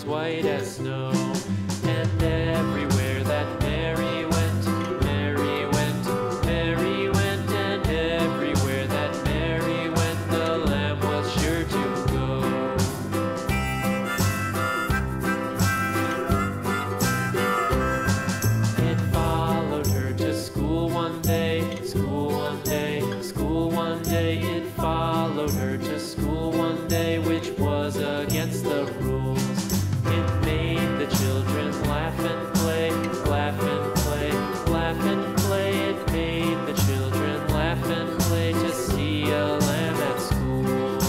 white as snow. And everywhere that Mary went, Mary went, Mary went, and everywhere that Mary went, the lamb was sure to go. It followed her to school one day, school one day, school one day. It followed her to school one day, which was against the rules. It made the children laugh and play, laugh and play, laugh and play. It made the children laugh and play to see a lamb at school.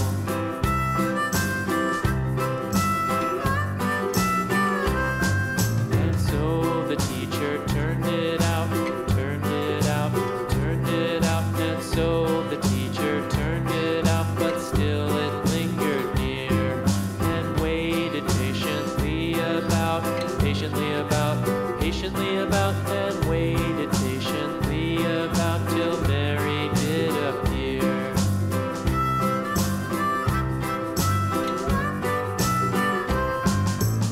And so the teacher turned it out, turned it out, turned it out. And so the teacher turned it out, but still it lingered near and waited patiently about, patiently about, patiently about, and waited patiently about till Mary did appear.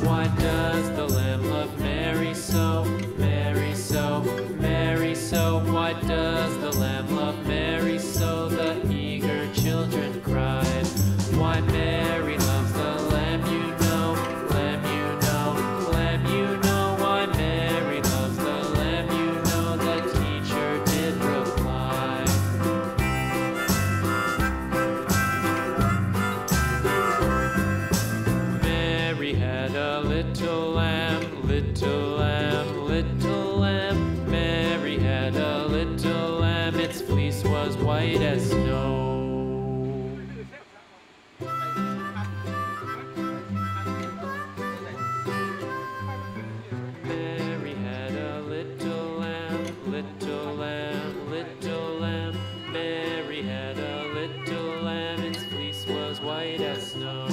Why does the lamb love Mary so, Mary so, Mary so? Why does the lamb love Mary so? The eager children cried. Why Mary loves the lamb, you know, lamb, you know, lamb, you know. Why Mary loves the lamb, you know, the teacher did reply. Mary had a little lamb, little lamb, little lamb. Mary had a little lamb, its fleece was white as snow. Mary had a little lamb, little lamb, little lamb. Mary had a little lamb, its fleece was white as snow.